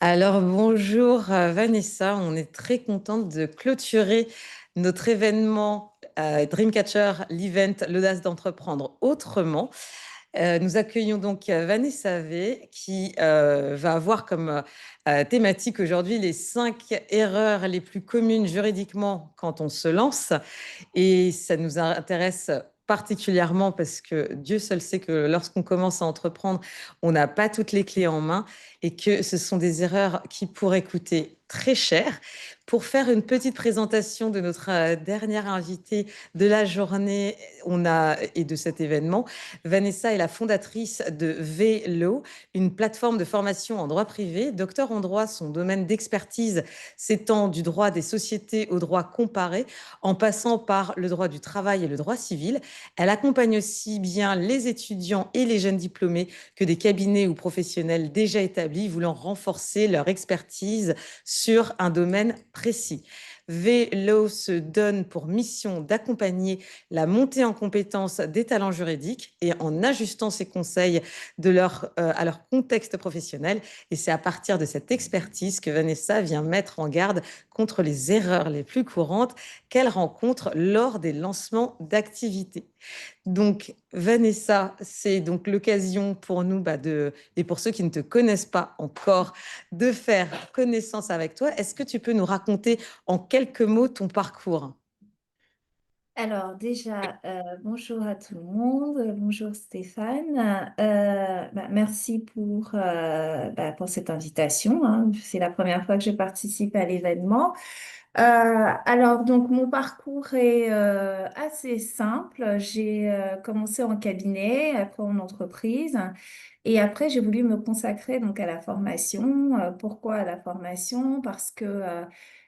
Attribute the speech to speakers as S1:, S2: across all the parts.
S1: Alors bonjour Vanessa, on est très contente de clôturer notre événement Dreamcatcher, l'event L'audace d'entreprendre autrement. Nous accueillons donc Vanessa V qui va avoir comme thématique aujourd'hui les 5 erreurs les plus communes juridiquement quand on se lance. Et ça nous intéresse particulièrement parce que Dieu seul sait que lorsqu'on commence à entreprendre, on n'a pas toutes les clés en main et que ce sont des erreurs qui pourraient coûter très cher. Pour faire une petite présentation de notre dernière invitée de la journée et de cet événement, Vanessa est la fondatrice de VLaw, une plateforme de formation en droit privé. Docteur en droit, son domaine d'expertise s'étend du droit des sociétés au droit comparé en passant par le droit du travail et le droit civil. Elle accompagne aussi bien les étudiants et les jeunes diplômés que des cabinets ou professionnels déjà établis voulant renforcer leur expertise sur un domaine précis. VLaw se donne pour mission d'accompagner la montée en compétences des talents juridiques et en ajustant ses conseils à leur contexte professionnel. Et c'est à partir de cette expertise que Vanessa vient mettre en garde contre les erreurs les plus courantes qu'elle rencontre lors des lancements d'activités. Donc, Vanessa, c'est donc l'occasion pour nous, et pour ceux qui ne te connaissent pas encore, de faire connaissance avec toi. Est-ce que tu peux nous raconter en quelques mots ton parcours?
S2: Alors déjà, bonjour à tout le monde, bonjour Stéphane. Merci pour cette invitation, hein. C'est la première fois que je participe à l'événement. Alors donc mon parcours est assez simple. J'ai commencé en cabinet, après en entreprise, et après j'ai voulu me consacrer donc à la formation. Pourquoi à la formation? Parce que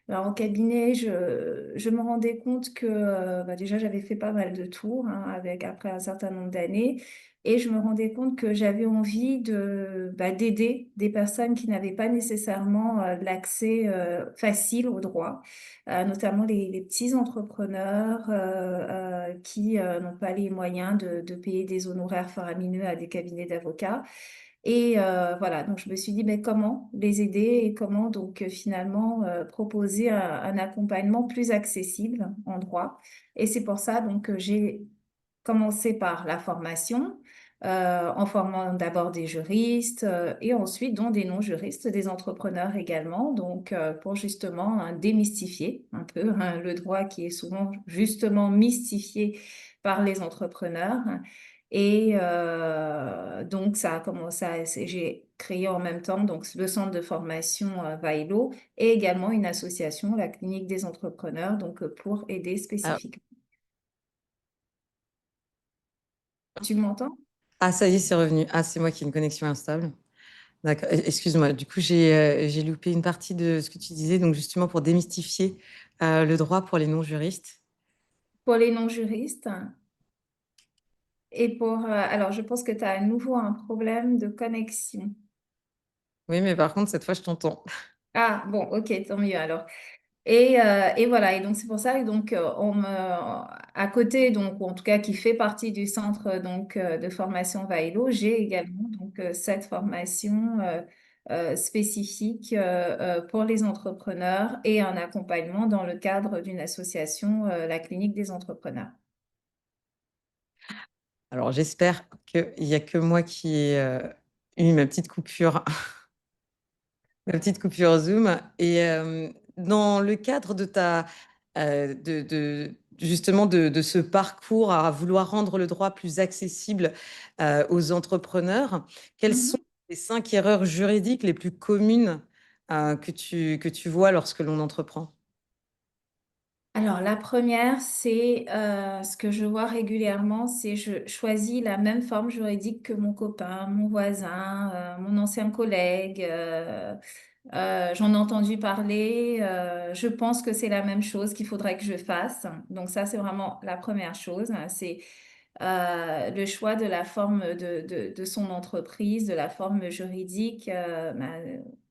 S2: alors, en cabinet, je me rendais compte que déjà j'avais fait pas mal de tours, hein, après un certain nombre d'années, et je me rendais compte que j'avais envie d'aider des personnes qui n'avaient pas nécessairement l'accès facile au droit, notamment les petits entrepreneurs qui n'ont pas les moyens de payer des honoraires faramineux à des cabinets d'avocats. Et voilà, donc je me suis dit, mais comment les aider et comment donc finalement proposer un accompagnement plus accessible en droit. Et c'est pour ça donc que j'ai commencé par la formation, en formant d'abord des juristes et ensuite dont des non-juristes, des entrepreneurs également, donc pour justement démystifier un peu hein, le droit qui est souvent justement mystifié par les entrepreneurs. Et donc, ça a commencé j'ai créé en même temps donc, le centre de formation Vailo et également une association, la Clinique des entrepreneurs, donc pour aider
S1: Ah,
S2: spécifiquement. Tu m'entends?
S1: ah, ça y est, c'est revenu. Ah, c'est moi qui ai une connexion instable. D'accord. Excuse-moi. Du coup, j'ai loupé une partie de ce que tu disais. Donc, justement, pour démystifier le droit pour les non-juristes.
S2: Pour les non-juristes. Et alors, je pense que tu as à nouveau un problème de connexion.
S1: Oui, mais par contre, cette fois, je t'entends.
S2: Ah, bon, ok, tant mieux alors. Et voilà, et donc c'est pour ça que donc à côté donc ou en tout cas qui fait partie du centre donc de formation Vailo, j'ai également donc cette formation spécifique pour les entrepreneurs et un accompagnement dans le cadre d'une association, la Clinique des entrepreneurs.
S1: Alors, j'espère qu'il n'y a que moi qui ai eu ma petite coupure, ma petite coupure Zoom. Et dans le cadre de justement de ce parcours à vouloir rendre le droit plus accessible aux entrepreneurs, quelles sont
S2: Mhm.
S1: les 5 erreurs juridiques les plus communes que tu vois lorsque l'on entreprend?
S2: Alors, la première, c'est ce que je vois régulièrement, c'est je choisis la même forme juridique que mon copain, mon voisin, mon ancien collègue. J'en ai entendu parler. Je pense que c'est la même chose qu'il faudrait que je fasse. Donc ça, c'est vraiment la première chose. C'est le choix de la forme de son entreprise, de la forme juridique.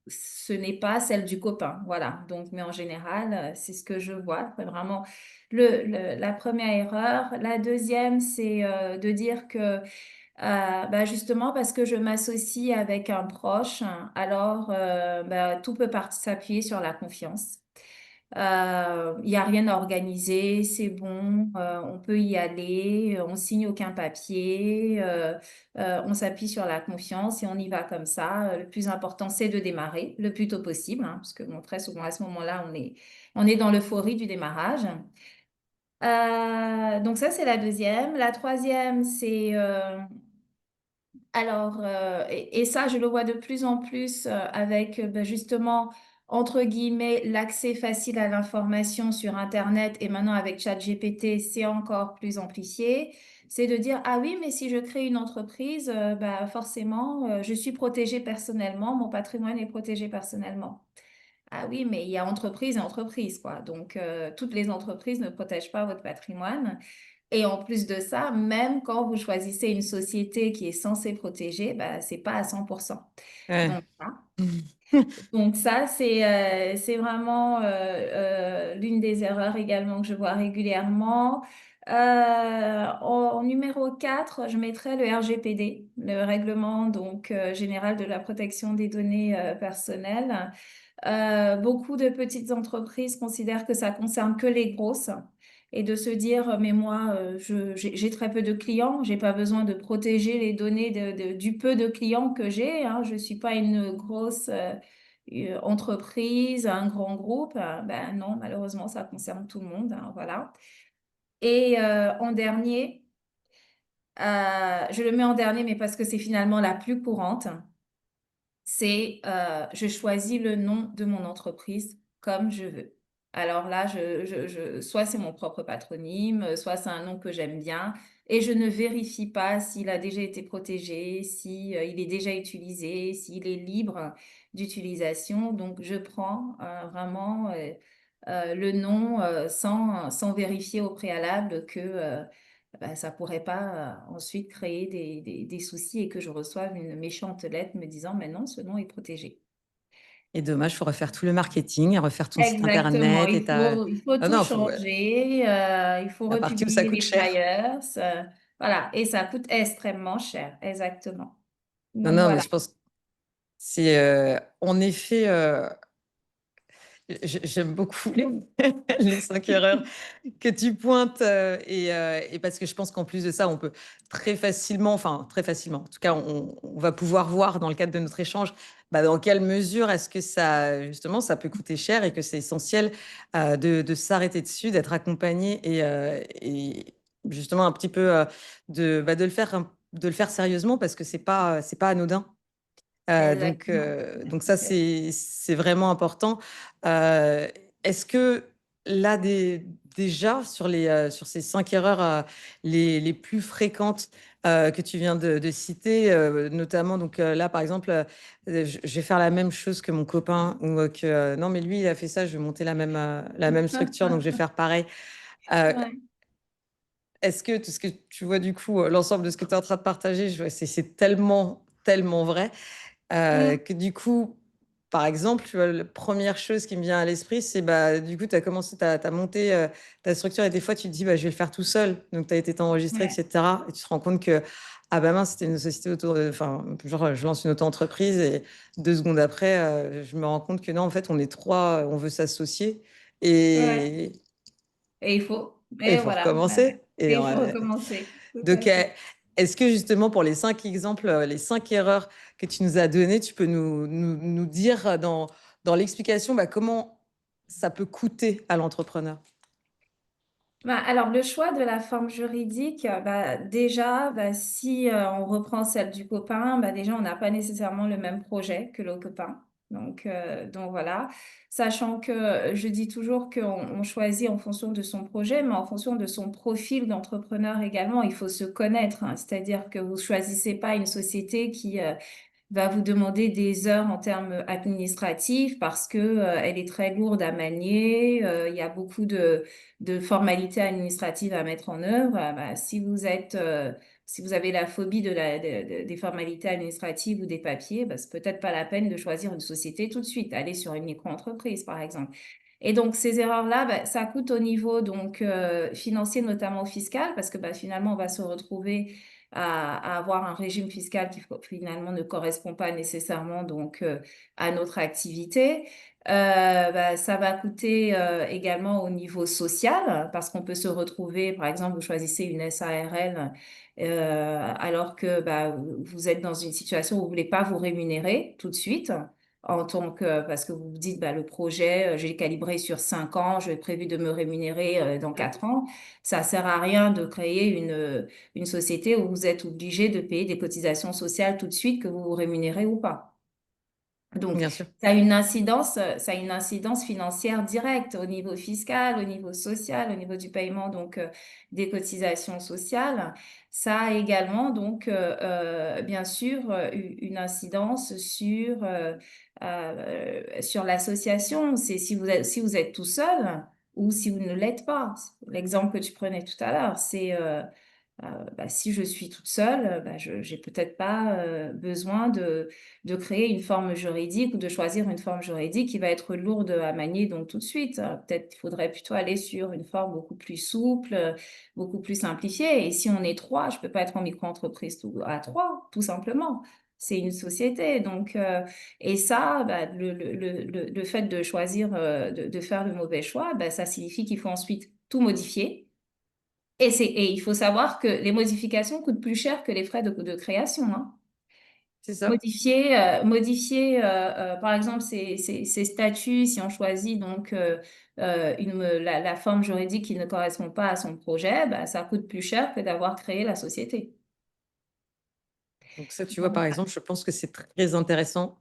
S2: Ce n'est pas celle du copain. Voilà. Donc, mais en général, c'est ce que je vois. C'est vraiment la première erreur. La deuxième, c'est de dire que Justement parce que je m'associe avec un proche, alors tout peut s'appuyer sur la confiance. Il n'y a rien à organiser, c'est bon, on peut y aller, on signe aucun papier, on s'appuie sur la confiance et on y va comme ça. Le plus important, c'est de démarrer le plus tôt possible, hein, parce que bon, très souvent à ce moment-là, on est dans l'euphorie du démarrage. Donc ça, c'est la deuxième. La troisième, c'est et ça, je le vois de plus en plus avec justement, entre guillemets, l'accès facile à l'information sur Internet et maintenant avec ChatGPT, c'est encore plus amplifié. C'est de dire, ah oui, mais si je crée une entreprise, forcément, je suis protégée personnellement, mon patrimoine est protégé personnellement. Ah oui, mais il y a entreprise et entreprise, quoi. Donc, toutes les entreprises ne protègent pas votre patrimoine. Et en plus de ça, même quand vous choisissez une société qui est censée protéger, c'est pas à 100%.
S1: Ouais.
S2: Donc, hein. Donc ça, c'est vraiment l'une des erreurs également que je vois régulièrement. En numéro 4, je mettrais le RGPD, le règlement donc, général de la protection des données personnelles. Beaucoup de petites entreprises considèrent que ça concerne que les grosses et de se dire, mais moi, j'ai très peu de clients, j'ai pas besoin de protéger les données du peu de clients que j'ai, hein. Je suis pas une grosse entreprise, un grand groupe. Ben non, malheureusement, ça concerne tout le monde, hein, voilà. Et en dernier, je le mets en dernier, mais parce que c'est finalement la plus courante c'est je choisis le nom de mon entreprise comme je veux. Alors là, soit c'est mon propre patronyme, soit c'est un nom que j'aime bien, et je ne vérifie pas s'il a déjà été protégé, si, il est déjà utilisé, s'il est libre d'utilisation. Donc, je prends vraiment le nom sans vérifier au préalable que ça pourrait pas ensuite créer des soucis et que je reçoive une méchante lettre me disant, mais non, ce nom est protégé.
S1: Et dommage, faut refaire tout le marketing, refaire ton site
S2: Exactement,
S1: internet et ta.
S2: il faut
S1: Ah
S2: tout
S1: non, faut
S2: changer, il faut
S1: la partie où ça
S2: republier
S1: coûte
S2: les
S1: cher.
S2: flyers, voilà, et ça coûte extrêmement cher, exactement.
S1: Non,
S2: Donc
S1: non, mais
S2: voilà,
S1: je pense que c'est en effet. J'aime beaucoup les 5 erreurs que tu pointes et parce que je pense qu'en plus de ça, on peut très facilement, enfin très facilement, en tout cas, on va pouvoir voir dans le cadre de notre échange, dans quelle mesure est-ce que ça, justement, ça peut coûter cher et que c'est essentiel de s'arrêter dessus, d'être accompagné et justement un petit peu de le faire, de le faire sérieusement parce que c'est pas anodin.
S2: exactement.
S1: Donc ça, c'est vraiment important. Euh, Est-ce que là, déjà, sur ces 5 erreurs les plus fréquentes que tu viens de citer, notamment, donc là, par exemple, je vais faire la même chose que mon copain, ou non, mais lui, il a fait ça, je vais monter la même structure, donc je vais faire pareil. Euh,
S2: Ouais.
S1: Est-ce que tout ce que tu vois, du coup, l'ensemble de ce que tu es en train de partager, c'est tellement, tellement vrai.
S2: Mm.
S1: Que du coup, par exemple, tu vois, la première chose qui me vient à l'esprit, c'est du coup, tu as commencé, tu as monté ta structure et des fois, tu te dis, je vais le faire tout seul. Donc, tu as été enregistré,
S2: Ouais.
S1: etc. Et tu te rends compte que, ah bah mince, c'était une société enfin, genre, je lance une auto-entreprise et 2 secondes après, je me rends compte que non, en fait, on est trois, on veut s'associer
S2: Ouais.
S1: et
S2: Et il faut,
S1: et il
S2: et
S1: faut
S2: voilà,
S1: recommencer.
S2: et il faut recommencer, tout à
S1: Donc,
S2: fait.
S1: est-ce que justement pour les 5 exemples, les 5 erreurs que tu nous as données, tu peux nous dire dans l'explication comment ça peut coûter à l'entrepreneur?
S2: Alors, le choix de la forme juridique, déjà, si on reprend celle du copain, déjà, on n'a pas nécessairement le même projet que le copain. Donc voilà, sachant que je dis toujours qu'on choisit en fonction de son projet, mais en fonction de son profil d'entrepreneur également. Il faut se connaître, hein. C'est-à-dire que vous choisissez pas une société qui va vous demander des heures en termes administratifs parce que elle est très lourde à manier. Il y a beaucoup de formalités administratives à mettre en œuvre. Si vous avez la phobie des formalités administratives ou des papiers, c'est peut-être pas la peine de choisir une société tout de suite. Aller sur une micro-entreprise, par exemple. Et donc, ces erreurs-là, ça coûte au niveau donc financier, notamment fiscal, parce que finalement, on va se retrouver à avoir un régime fiscal qui finalement ne correspond pas nécessairement donc à notre activité. Bah, ça va coûter également au niveau social parce qu'on peut se retrouver, par exemple, vous choisissez une SARL alors que bah, vous êtes dans une situation où vous voulez pas vous rémunérer tout de suite. En tant que, parce que vous vous dites, bah, le projet, j'ai calibré sur 5 ans, j'ai prévu de me rémunérer dans 4 ans. Ça sert à rien de créer une société où vous êtes obligé de payer des cotisations sociales tout de suite, que vous vous rémunérez ou pas. Donc,
S1: Bien sûr.
S2: ça a une incidence financière directe au niveau fiscal, au niveau social, au niveau du paiement donc des cotisations sociales. Ça a également donc bien sûr une incidence sur l'association. C'est si vous êtes tout seul ou si vous ne l'êtes pas. L'exemple que tu prenais tout à l'heure, c'est bah, si je suis toute seule, bah, je j'ai peut-être pas besoin de créer une forme juridique ou de choisir une forme juridique qui va être lourde à manier donc tout de suite. Peut-être qu'il faudrait plutôt aller sur une forme beaucoup plus souple, beaucoup plus simplifiée. Et si on est trois, je peux pas être en micro-entreprise à trois, tout simplement. C'est une société. Donc, et ça, bah, le fait de choisir, de faire le mauvais choix, bah, ça signifie qu'il faut ensuite tout modifier et il faut savoir que les modifications coûtent plus cher que les frais de création, hein.
S1: C'est ça.
S2: Par exemple, ces statuts, si on choisit donc la forme juridique qui ne correspond pas à son projet, bah, ça coûte plus cher que d'avoir créé la société.
S1: Donc ça, tu vois,
S2: Donc,
S1: par exemple, je pense que c'est très intéressant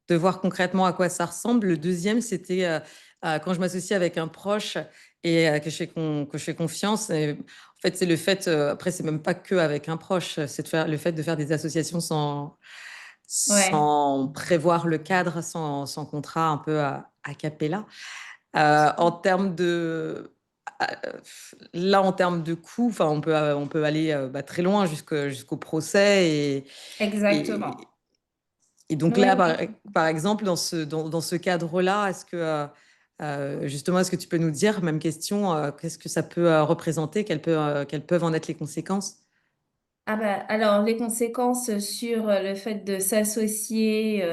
S1: de voir concrètement à quoi ça ressemble. Le deuxième, c'était quand je m'associe avec un proche et que je fais confiance. Et, en fait, c'est le fait, après, c'est même pas que avec un proche, c'est de faire, le fait de faire des associations
S2: ouais,
S1: sans prévoir le cadre, sans contrat, un peu à cappella. En termes de... Là, en termes de coûts, enfin, on peut aller bah, très loin jusqu'au procès et,
S2: exactement.
S1: et donc là,
S2: Ouais.
S1: par exemple, dans ce cadre-là, est-ce que justement, est-ce que tu peux nous dire, même question, qu'est-ce que ça peut représenter, quelles peuvent en être les conséquences?
S2: Ah bah, alors, les conséquences sur le fait de s'associer,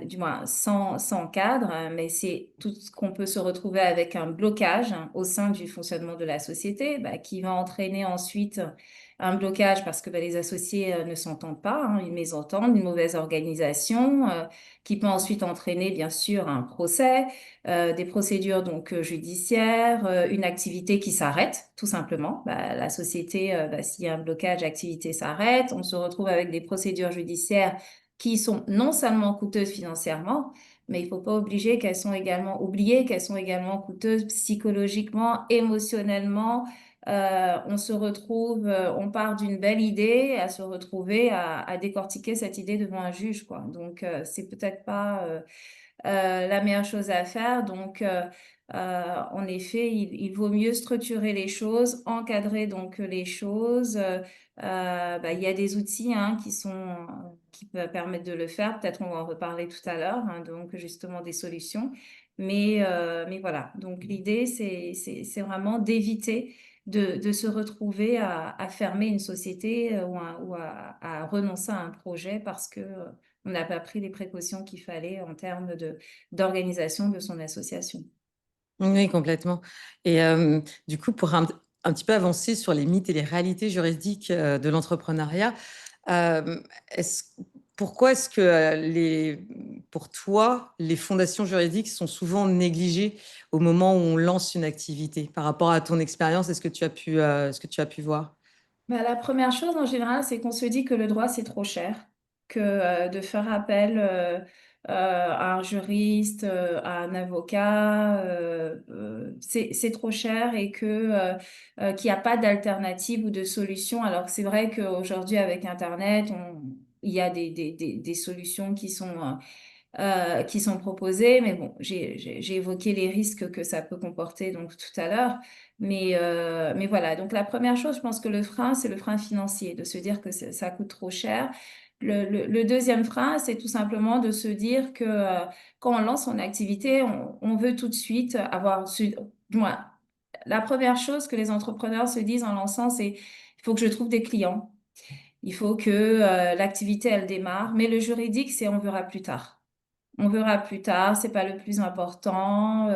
S2: du moins sans cadre, hein, mais c'est tout ce qu'on peut se retrouver avec un blocage hein, au sein du fonctionnement de la société, bah, qui va entraîner ensuite un blocage parce que bah, les associés ne s'entendent pas, hein, une mésentente, une mauvaise organisation, qui peut ensuite entraîner bien sûr un procès, des procédures donc judiciaires, une activité qui s'arrête tout simplement. Bah, la société, bah, s'il y a un blocage, l'activité s'arrête. On se retrouve avec des procédures judiciaires qui sont non seulement coûteuses financièrement, mais il faut pas oublier qu'elles sont également coûteuses psychologiquement, émotionnellement. On se retrouve, on part d'une belle idée à se retrouver à décortiquer cette idée devant un juge, quoi. Donc, c'est peut-être pas la meilleure chose à faire. Donc, en effet, il vaut mieux structurer les choses, encadrer donc les choses. Bah, il y a des outils hein, qui peuvent permettre de le faire. Peut-être on va en reparler tout à l'heure. Hein, donc, justement, des solutions. Mais voilà. Donc, l'idée, c'est vraiment d'éviter de se retrouver à fermer une société à renoncer à un projet parce que on n'a pas pris les précautions qu'il fallait en termes d'organisation de son association.
S1: Oui, complètement. Et du coup, pour un petit peu avancer sur les mythes et les réalités juridiques de l'entrepreneuriat, euh, est-ce, pourquoi est-ce que pour toi, les fondations juridiques sont souvent négligées au moment où on lance une activité? Par rapport à ton expérience, est-ce que tu as pu voir?
S2: Bah, la première chose en général, c'est qu'on se dit que le droit, c'est trop cher, que de faire appel à un juriste, à un avocat, c'est trop cher et qu'il n'y a pas d'alternative ou de solution. Alors que c'est vrai qu'aujourd'hui, avec Internet, il y a des solutions qui sont proposées. Mais bon, j'ai évoqué les risques que ça peut comporter donc tout à l'heure. Mais voilà, donc la première chose, je pense que le frein, c'est le frein financier, de se dire que ça coûte trop cher. Le deuxième frein, c'est tout simplement de se dire que quand on lance son activité, on veut tout de suite du moins, la première chose que les entrepreneurs se disent en lançant, c'est il faut que je trouve des clients. Il faut que l'activité, elle démarre. Mais le juridique, c'est on verra plus tard. On verra plus tard, c'est pas le plus important.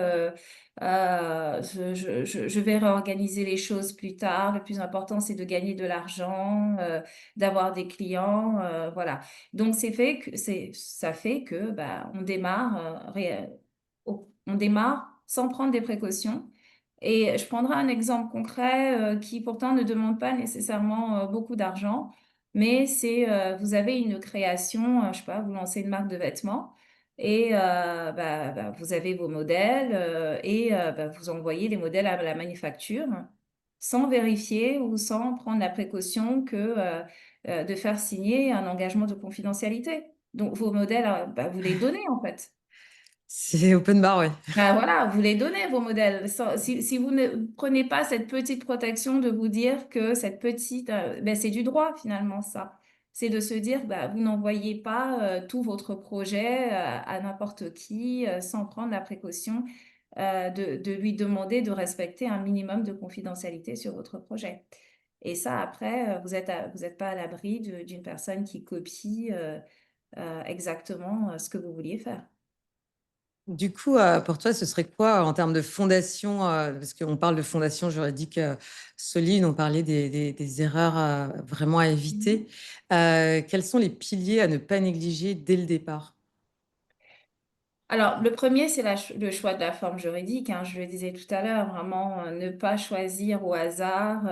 S2: Je vais réorganiser les choses plus tard. Le plus important, c'est de gagner de l'argent, d'avoir des clients, voilà. Donc ça fait que bah, on démarre sans prendre des précautions. Et je prendrai un exemple concret qui pourtant ne demande pas nécessairement beaucoup d'argent, mais c'est vous avez une création, je sais pas, vous lancez une marque de vêtements. Et vous avez vos modèles vous envoyez les modèles à la manufacture sans vérifier ou sans prendre la précaution de faire signer un engagement de confidentialité. Donc vos modèles, vous les donnez en fait.
S1: C'est open bar, ouais.
S2: Ben voilà, vous les donnez, vos modèles. Si vous ne prenez pas cette petite protection de vous dire que cette petite, c'est du droit finalement, ça. C'est de se dire, bah, vous n'envoyez pas tout votre projet à n'importe qui sans prendre la précaution de lui demander de respecter un minimum de confidentialité sur votre projet. Et ça, après, vous êtes pas à l'abri d'une personne qui copie exactement ce que vous vouliez faire.
S1: Du coup, pour toi, ce serait quoi en termes de fondation, parce qu'on parle de fondation juridique solide, on parlait des erreurs vraiment à éviter. Quels sont les piliers à ne pas négliger dès le départ?
S2: Alors, le premier, c'est le choix de la forme juridique, hein. Je le disais tout à l'heure, vraiment ne pas choisir au hasard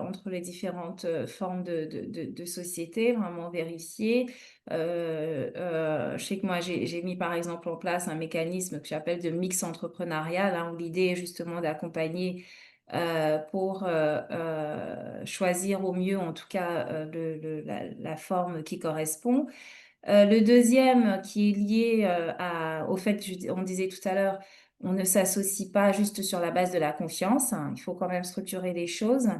S2: entre les différentes formes de société, vraiment vérifier. Je sais que moi, j'ai mis par exemple en place un mécanisme que j'appelle de mix entrepreneurial, hein, où l'idée est justement d'accompagner pour choisir au mieux, en tout cas, la forme qui correspond. Le deuxième qui est lié au fait, on disait tout à l'heure, on ne s'associe pas juste sur la base de la confiance, hein. Il faut quand même structurer les choses.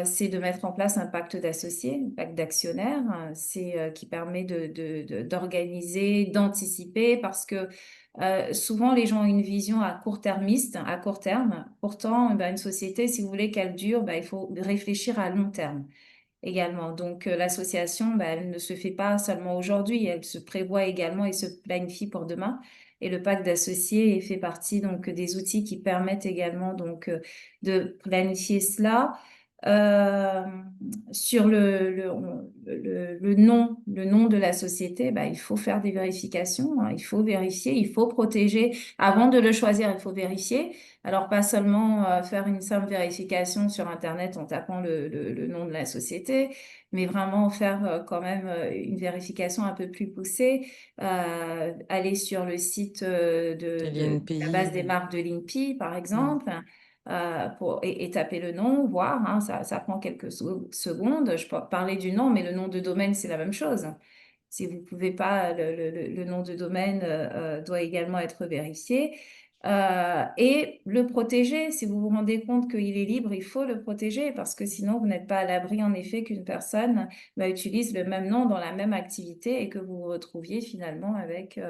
S2: C'est de mettre en place un pacte d'associés, un pacte d'actionnaires. C'est qui permet d'organiser, d'anticiper, parce que souvent les gens ont une vision à court-termiste, à court terme. Pourtant, une société, si vous voulez qu'elle dure, il faut réfléchir à long terme également. Donc, l'association, elle ne se fait pas seulement aujourd'hui, elle se prévoit également et se planifie pour demain. Et le pacte d'associés fait partie donc des outils qui permettent également donc de planifier cela. Euh, sur le nom de la société, il faut faire des vérifications, hein. Il faut vérifier, il faut protéger. Avant de le choisir, il faut vérifier. Alors, pas seulement faire une simple vérification sur Internet en tapant le nom de la société, mais vraiment faire quand même une vérification un peu plus poussée. Aller sur le site de la base des
S1: l'INPI.
S2: marques de l'INPI, par
S1: Mm.
S2: exemple, et taper le nom, voir, hein, ça prend quelques secondes. Je peux parler du nom, mais le nom de domaine, c'est la même chose. Si vous pouvez pas, le nom de domaine doit également être vérifié. Et le protéger, si vous vous rendez compte qu'il est libre, il faut le protéger parce que sinon vous n'êtes pas à l'abri en effet qu'une personne utilise le même nom dans la même activité et que vous vous retrouviez finalement avec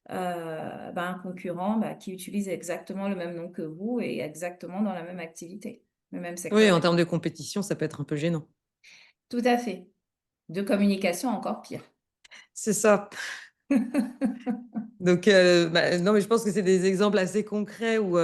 S2: un concurrent qui utilise exactement le même nom que vous et exactement dans la même activité, le même
S1: Oui,
S2: secteur
S1: en termes de
S2: d'activité.
S1: compétition, ça peut être un peu gênant.
S2: Tout à fait. De communication encore pire.
S1: C'est ça. Donc, non, mais je pense que c'est des exemples assez concrets où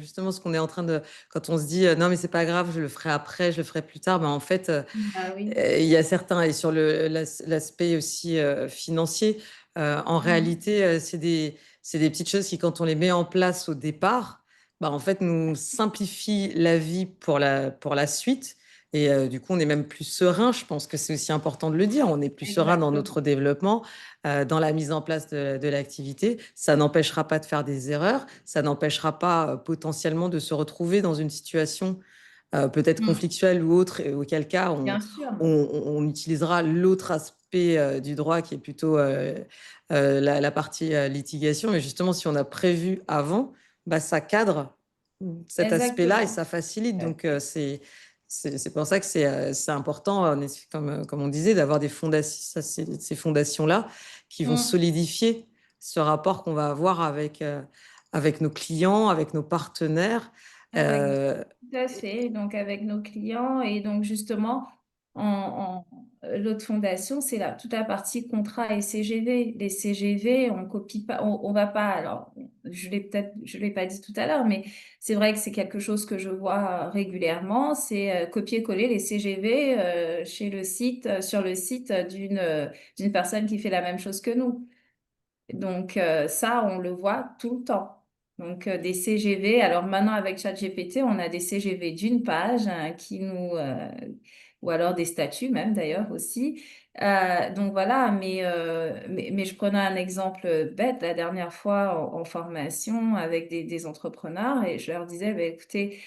S1: justement ce qu'on est en train de, quand on se dit non, mais c'est pas grave, je le ferai après, je le ferai plus tard, en fait,
S2: Ah oui.
S1: il y a certains, et sur l'aspect aussi financier, en
S2: Mhm.
S1: réalité, c'est des petites choses qui, quand on les met en place au départ, en fait, nous simplifient la vie pour la suite. Et du coup, on est même plus serein. Je pense que c'est aussi important de le dire. On est plus serein dans notre
S2: Exactement.
S1: développement, dans la mise en place de l'activité. Ça n'empêchera pas de faire des erreurs. Ça n'empêchera pas potentiellement de se retrouver dans une situation peut-être
S2: Mm.
S1: conflictuelle ou autre, et auquel cas
S2: Bien sûr.
S1: on utilisera l'autre aspect du droit qui est plutôt la partie litigation. Mais justement, si on a prévu avant, ça cadre cet aspect-là et
S2: Exactement.
S1: ça facilite.
S2: Tout à
S1: Donc,
S2: fait.
S1: c'est pour ça que c'est important, comme on disait, d'avoir ces fondations-là qui vont
S2: Mm.
S1: solidifier ce rapport qu'on va avoir avec nos clients, avec nos partenaires.
S2: Avec,
S1: Euh,
S2: tout à fait. Donc, avec nos clients et donc justement, l'autre fondation, c'est toute la partie contrat et CGV. Les CGV, on copie pas, on va pas. Alors, je l'ai pas dit tout à l'heure, mais c'est vrai que c'est quelque chose que je vois régulièrement. C'est copier-coller les CGV chez le site, sur le site d'une personne qui fait la même chose que nous. Donc ça, on le voit tout le temps. Donc des CGV. Alors maintenant avec ChatGPT, on a des CGV d'une page ou alors des statuts même d'ailleurs aussi. Donc voilà, mais je prenais un exemple bête la dernière fois en formation avec des entrepreneurs et je leur disais, bah, écoutez,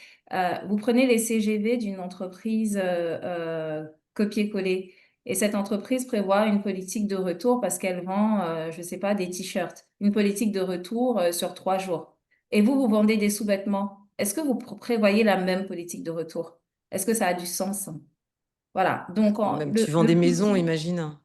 S2: vous prenez les CGV d'une entreprise copier-coller. Et cette entreprise prévoit une politique de retour parce qu'elle vend, je ne sais pas, des t-shirts. Une politique de retour sur 3 jours. Et vous vendez des sous-vêtements. Est-ce que vous prévoyez la même politique de retour? Est-ce que ça a du sens? Voilà. Donc,
S1: Même tu vends des maisons, imagine.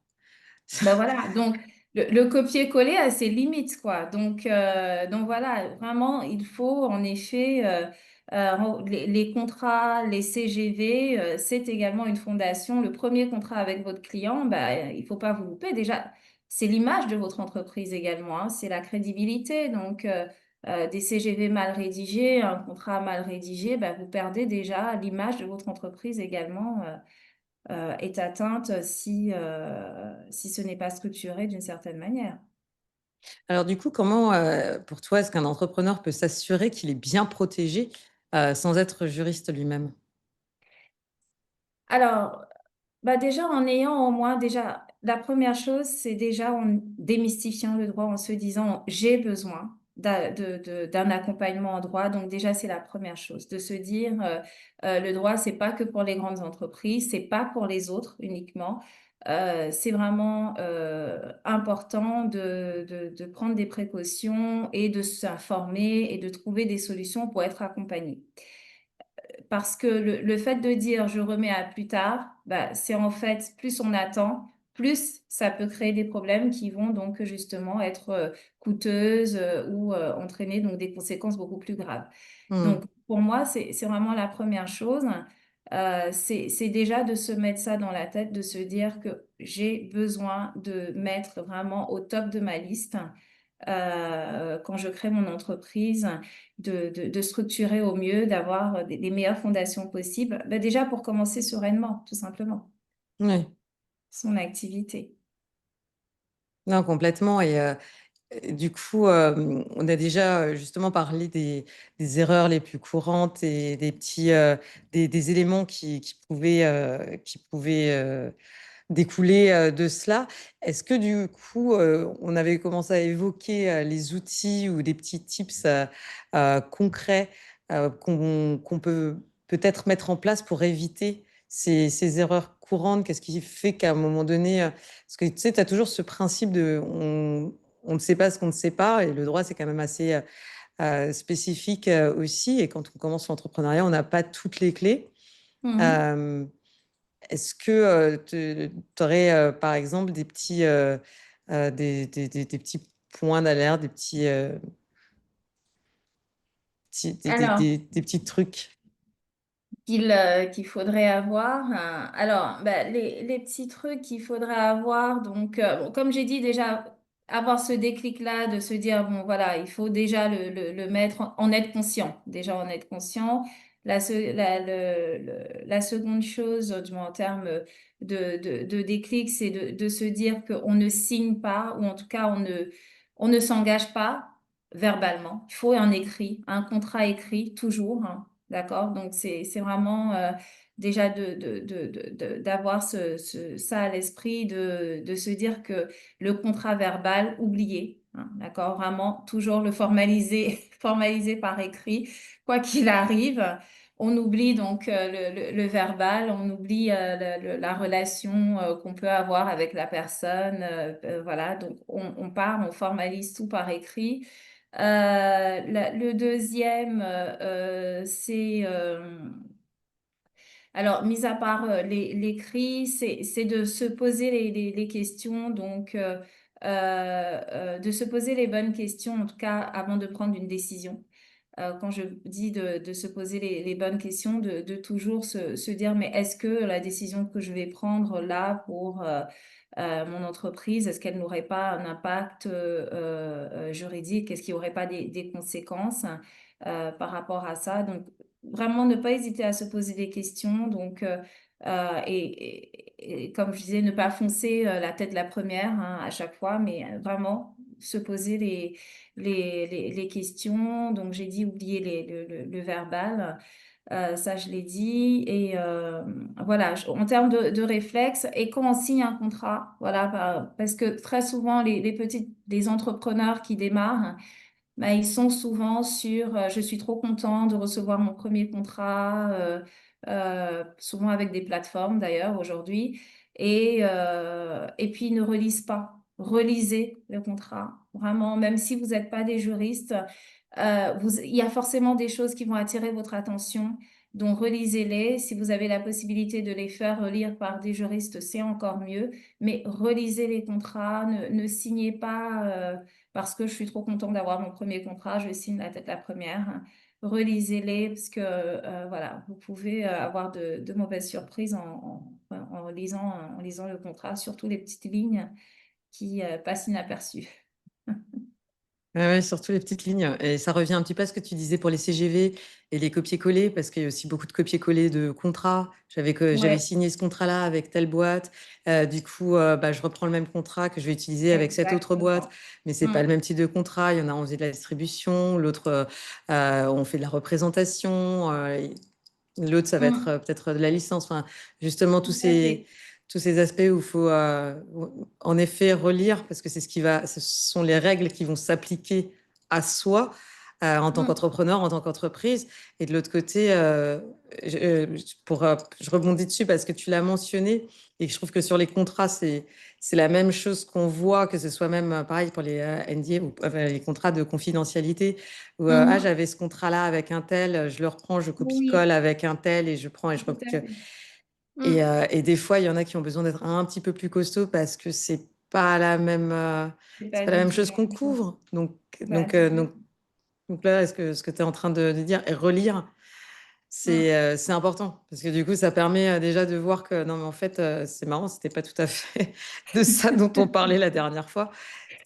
S2: ben voilà, donc le copier-coller a ses limites, quoi. Donc voilà, vraiment, il faut en effet, les contrats, les CGV, c'est également une fondation. Le premier contrat avec votre client, ben, il faut pas vous louper. Déjà, c'est l'image de votre entreprise également, hein, c'est la crédibilité. Donc, des CGV mal rédigés, un contrat mal rédigé, ben, vous perdez déjà l'image de votre entreprise également. Est atteinte si ce n'est pas structuré d'une certaine manière.
S1: Alors du coup, comment, pour toi, est-ce qu'un entrepreneur peut s'assurer qu'il est bien protégé, sans être juriste lui-même?
S2: Alors, bah déjà, en ayant au moins, déjà, la première chose, c'est déjà en démystifiant le droit, en se disant, j'ai besoin d'un accompagnement en droit. Donc déjà, c'est la première chose, de se dire, le droit, c'est pas que pour les grandes entreprises, c'est pas pour les autres uniquement. C'est vraiment important de prendre des précautions et de s'informer et de trouver des solutions pour être accompagné. Parce que le fait de dire je remets à plus tard, bah, c'est en fait, plus on attend, plus ça peut créer des problèmes qui vont donc justement être coûteuses ou entraîner donc des conséquences beaucoup plus graves.
S1: Mmh.
S2: Donc pour moi, c'est vraiment la première chose. C'est déjà de se mettre ça dans la tête, de se dire que j'ai besoin de mettre vraiment au top de ma liste quand je crée mon entreprise, de structurer au mieux, d'avoir les meilleures fondations possibles. Ben déjà pour commencer sereinement, tout simplement,
S1: Ouais.
S2: son activité.
S1: Non, complètement et du coup, on a déjà, justement parlé des erreurs les plus courantes et des petits, des éléments qui pouvaient découler, de cela. Est-ce que du coup, on avait commencé à évoquer, les outils ou des petits tips, concrets, qu'on peut peut-être mettre en place pour éviter ces erreurs courantes? Qu'est-ce qui fait qu'à un moment donné, parce que tu sais, tu as toujours ce principe de on ne sait pas ce qu'on ne sait pas et le droit, c'est quand même assez, spécifique, aussi et quand on commence l'entrepreneuriat, on n'a pas toutes les clés.
S2: Mhm.
S1: Hem Est-ce que, tu aurais, par exemple, des petits points d'alerte,
S2: Alors,
S1: des petits trucs?
S2: qu'il faudrait avoir. Alors, ben, les petits trucs qu'il faudrait avoir. Donc, bon, comme j'ai dit déjà, avoir ce déclic-là de se dire, bon, voilà, il faut déjà le mettre, en être conscient. Déjà, en être conscient. La seconde chose, du moins en termes de déclic, c'est de se dire qu'on ne signe pas, ou en tout cas, on ne s'engage pas verbalement. Il faut un écrit, un contrat écrit, toujours, hein. D'accord? Donc, c'est vraiment déjà d'avoir ça à l'esprit, de se dire que le contrat verbal, oublié, hein, d'accord? Vraiment, toujours le formaliser, formaliser par écrit, quoi qu'il arrive. On oublie donc le verbal, on oublie la relation qu'on peut avoir avec la personne. Voilà, donc on part, on formalise tout par écrit. Le deuxième, c'est alors, mis à part l'écrit, c'est de se poser les questions, donc de se poser les bonnes questions, en tout cas avant de prendre une décision. quand je dis de se poser les bonnes questions, de toujours se dire, mais est-ce que la décision que je vais prendre là pour mon entreprise, est-ce qu'elle n'aurait pas un impact juridique? Est-ce qu'il n'y aurait pas des conséquences par rapport à ça? Donc, vraiment ne pas hésiter à se poser des questions. Donc, et comme je disais, ne pas foncer la tête la première hein, à chaque fois, mais vraiment se poser les questions. Donc, j'ai dit oublier le verbal. Ça, je l'ai dit. Et voilà, en termes de réflexe, et quand on signe un contrat, voilà, parce que très souvent, les entrepreneurs qui démarrent, bah, ils sont souvent sur je suis trop content de recevoir mon premier contrat, souvent avec des plateformes d'ailleurs aujourd'hui, et puis ils ne relisent pas. Relisez le contrat, vraiment, même si vous n'êtes pas des juristes, il y a forcément des choses qui vont attirer votre attention. Donc, relisez-les. Si vous avez la possibilité de les faire relire par des juristes, c'est encore mieux. Mais relisez les contrats, ne signez pas. Parce que je suis trop contente d'avoir mon premier contrat, je signe la tête la première. Relisez-les parce que voilà, vous pouvez avoir de mauvaises surprises en lisant le contrat, surtout les petites lignes qui passent inaperçues.
S1: Ouais, ouais, surtout les petites lignes. Et ça revient un petit peu à ce que tu disais pour les CGV et les copier-coller, parce qu'il y a aussi beaucoup de copier-coller de contrats. J'avais
S2: Ouais,
S1: signé ce contrat-là avec telle boîte. Du coup, bah, je reprends le même contrat que je vais utiliser avec cette autre boîte,
S2: exactement.
S1: mais c'est pas le
S2: Mm,
S1: même type de contrat. Il y en a, on faisait de la distribution, l'autre, on fait de la représentation. L'autre, ça va être
S2: mm,
S1: peut-être de la licence. Enfin, justement,
S2: tout à fait.
S1: tous ces aspects où il faut en effet relire, parce que ce sont les règles qui vont s'appliquer à soi en tant
S2: Mm,
S1: qu'entrepreneur, en tant qu'entreprise. Et de l'autre côté, je rebondis dessus parce que tu l'as mentionné et que je trouve que sur les contrats, c'est la même chose qu'on voit, que ce soit même pareil pour les NDA ou les contrats de confidentialité où
S2: mhm.
S1: j'avais ce contrat-là avec un tel, je le reprends, je copie-colle
S2: Oui,
S1: avec un tel et je prends et je
S2: tout à
S1: recopie.
S2: fait. Mm,
S1: Et des fois, il y en a qui ont besoin d'être un petit peu plus costaud parce que
S2: c'est
S1: c'est
S2: pas
S1: pas la
S2: du
S1: même
S2: tout
S1: chose
S2: la
S1: qu'on
S2: même chose.
S1: couvre.
S2: Bah,
S1: Donc,
S2: tout
S1: euh,
S2: à
S1: donc,
S2: fait.
S1: donc là, ce que tu es en train de dire et relire,
S2: Mm,
S1: c'est important parce que du coup, ça permet déjà de voir que non, mais en fait, c'est marrant, c'était pas tout à fait de ça dont on parlait la dernière fois.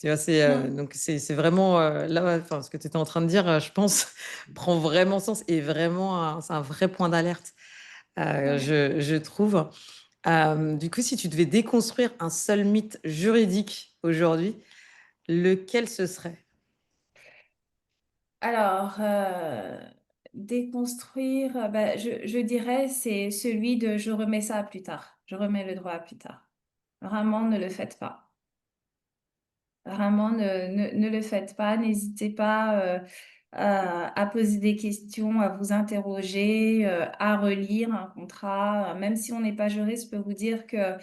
S1: Tu vois,
S2: mm,
S1: donc c'est vraiment là, enfin, ce que tu étais en train de dire, je pense, prend vraiment sens et vraiment, c'est un vrai point d'alerte,
S2: mm.
S1: je trouve. Du coup, si tu devais déconstruire un seul mythe juridique aujourd'hui, lequel ce serait?
S2: Alors, déconstruire, bah, je dirais, c'est celui de je remets ça à plus tard. Je remets le droit à plus tard. Vraiment, ne le faites pas. Vraiment, ne le faites pas. N'hésitez pas à poser des questions, à vous interroger, à relire un contrat. Même si on n'est pas juriste, je peux vous dire que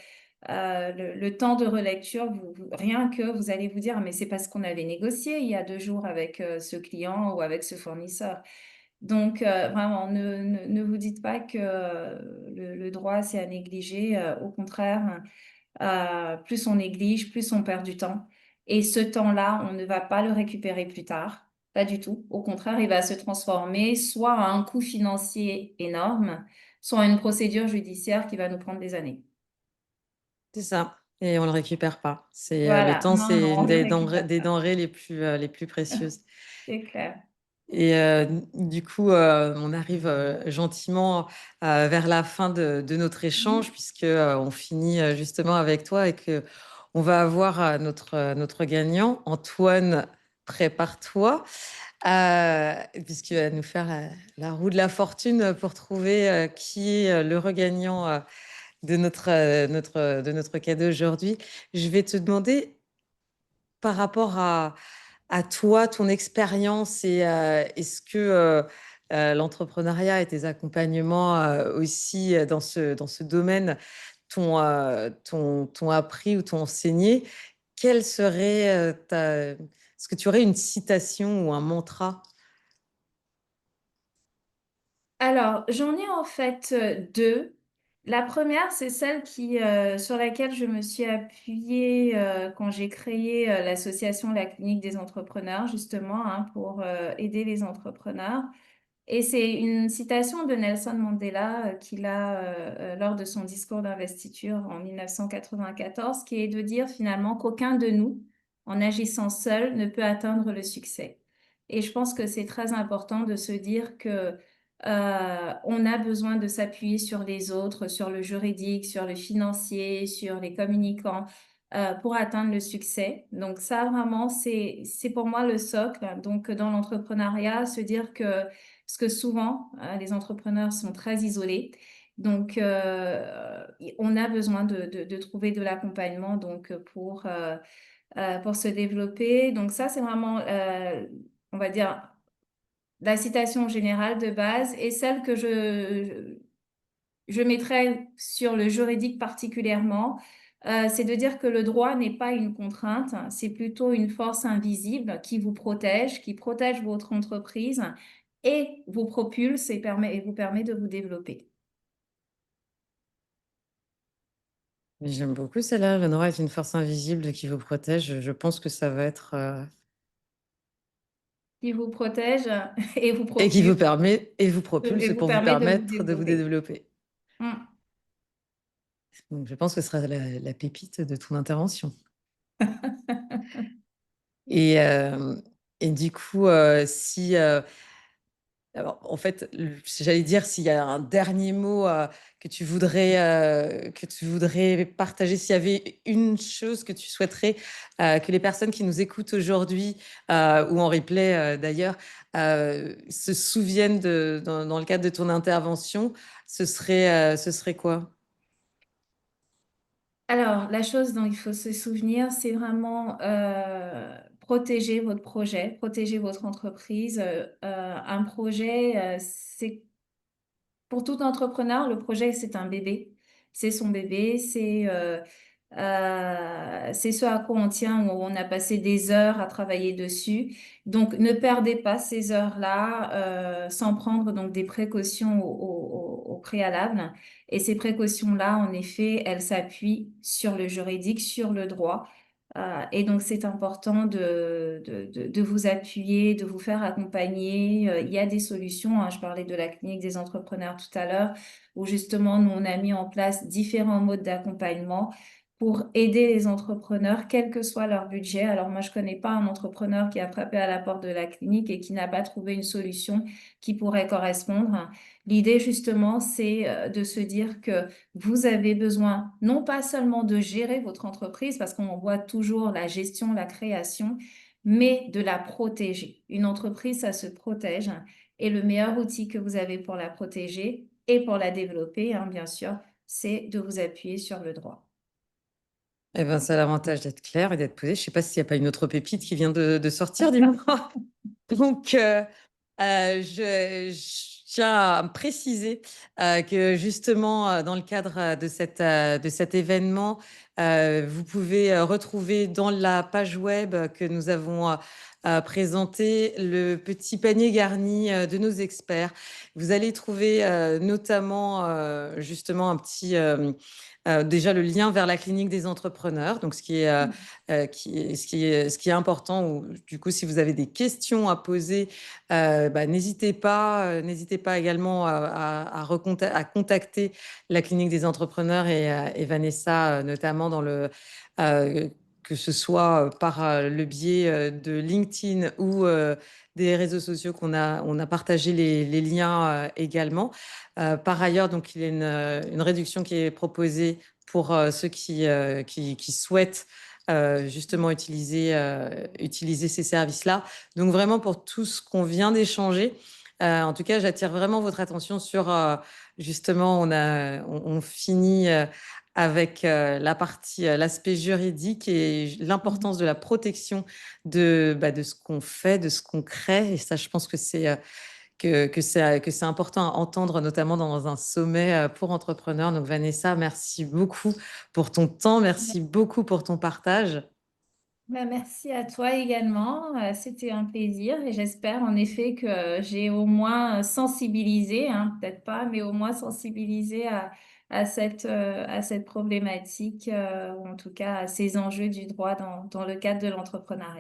S2: le temps de relecture, rien que vous allez vous dire, mais c'est parce qu'on avait négocié il y a 2 jours avec ce client ou avec ce fournisseur. Donc, vraiment, ne vous dites pas que le droit, c'est à négliger. Au contraire, plus on néglige, plus on perd du temps. Et ce temps-là, on ne va pas le récupérer plus tard. Pas du tout. Au contraire, il va se transformer soit à un coût financier énorme, soit à une procédure judiciaire qui va nous prendre des années.
S1: C'est ça. Et on le récupère pas. Le
S2: Voilà.
S1: temps,
S2: Non, non,
S1: c'est
S2: on
S1: une
S2: ne le récupère
S1: des
S2: pas.
S1: denrées les plus précieuses.
S2: C'est clair.
S1: Et du coup, on arrive gentiment vers la fin de notre échange,
S2: Mhm.
S1: puisque on finit justement avec toi et que on va avoir notre gagnant. Antoine, prépare-toi, puisqu'il va nous faire la roue de la fortune pour trouver qui est le regagnant de notre cadeau aujourd'hui. Je vais te demander par rapport à toi, ton expérience et est-ce que l'entrepreneuriat et tes accompagnements aussi dans ce domaine t'ont appris ou t'ont enseigné, quelle serait est-ce que tu aurais une citation ou un mantra?
S2: Alors, j'en ai en fait deux. La première, c'est celle sur laquelle je me suis appuyée quand j'ai créé l'association La Clinique des entrepreneurs, justement, hein, pour aider les entrepreneurs. Et c'est une citation de Nelson Mandela qu'il a lors de son discours d'investiture en 1994, qui est de dire finalement qu'aucun de nous, en agissant seul, ne peut atteindre le succès. Et je pense que c'est très important de se dire que on a besoin de s'appuyer sur les autres, sur le juridique, sur le financier, sur les communicants, pour atteindre le succès. Donc ça, vraiment, c'est pour moi le socle. Donc dans l'entrepreneuriat, se dire que parce que souvent, les entrepreneurs sont très isolés. Donc, on a besoin de trouver de l'accompagnement pour se développer. Donc, ça, c'est vraiment, on va dire, la citation générale de base et celle que je mettrais sur le juridique particulièrement. C'est de dire que le droit n'est pas une contrainte, c'est plutôt une force invisible qui vous protège, qui protège votre entreprise et vous propulse et vous permet de vous développer.
S1: J'aime beaucoup celle-là. Le droit est une force invisible qui vous protège. Je pense que ça va être
S2: Qui vous protège et vous
S1: et qui vous
S2: propulse
S1: permet et vous
S2: et
S1: propulse
S2: vous
S1: pour vous
S2: permet de vous
S1: permettre de vous
S2: développer.
S1: développer.
S2: Mm.
S1: Donc, je pense que ce sera la pépite de ton intervention. Et, euh, et du coup, si alors, en fait, j'allais dire s'il y a un dernier mot que tu voudrais partager, s'il y avait une chose que tu souhaiterais que les personnes qui nous écoutent aujourd'hui ou en replay d'ailleurs se souviennent dans le cadre de ton intervention, ce serait quoi?
S2: Alors, la chose dont il faut se souvenir, c'est vraiment protéger votre projet, protéger votre entreprise. Un projet, c'est pour tout entrepreneur, le projet, c'est un bébé. C'est son bébé, c'est ce à quoi on tient, où on a passé des heures à travailler dessus. Donc, ne perdez pas ces heures-là sans prendre donc des précautions au préalable. Et ces précautions-là, en effet, elles s'appuient sur le juridique, sur le droit. Et donc, c'est important de vous appuyer, de vous faire accompagner. Il y a des solutions, hein. Je parlais de la clinique des entrepreneurs tout à l'heure, où justement, nous, on a mis en place différents modes d'accompagnement pour aider les entrepreneurs, quel que soit leur budget. Alors, moi, je connais pas un entrepreneur qui a frappé à la porte de la clinique et qui n'a pas trouvé une solution qui pourrait correspondre. L'idée, justement, c'est de se dire que vous avez besoin non pas seulement de gérer votre entreprise, parce qu'on voit toujours la gestion, la création, mais de la protéger. Une entreprise, ça se protège. Et le meilleur outil que vous avez pour la protéger et pour la développer, hein, bien sûr, c'est de vous appuyer sur le droit.
S1: Eh ben, ça a l'avantage d'être clair et d'être posé. Je sais pas s'il n'y a pas une autre pépite qui vient de sortir, dis-moi. Donc, je tiens à préciser que justement, dans le cadre de cet événement, vous pouvez retrouver dans la page web que nous avons présentée le petit panier garni de nos experts. Vous allez trouver notamment justement un petit... déjà le lien vers la clinique des entrepreneurs, donc ce qui est important. Ou, du coup, si vous avez des questions à poser, n'hésitez pas également à contacter la clinique des entrepreneurs et Vanessa, notamment euh, que ce soit par le biais de LinkedIn ou des réseaux sociaux on a partagé les liens également. Par ailleurs, donc, il y a une réduction qui est proposée pour ceux qui souhaitent justement utiliser ces services-là. Donc vraiment pour tout ce qu'on vient d'échanger, en tout cas, j'attire vraiment votre attention sur justement, on finit avec la partie, l'aspect juridique et l'importance de la protection de ce qu'on fait, de ce qu'on crée. Et ça, je pense que que c'est important à entendre, notamment dans un sommet pour entrepreneurs. Donc, Vanessa, merci beaucoup pour ton temps. Merci beaucoup pour ton partage.
S2: Merci à toi également. C'était un plaisir et j'espère en effet que j'ai au moins sensibilisé, hein, peut-être pas, mais au moins sensibilisé à cette problématique, ou en tout cas à ces enjeux du droit dans le cadre de l'entrepreneuriat.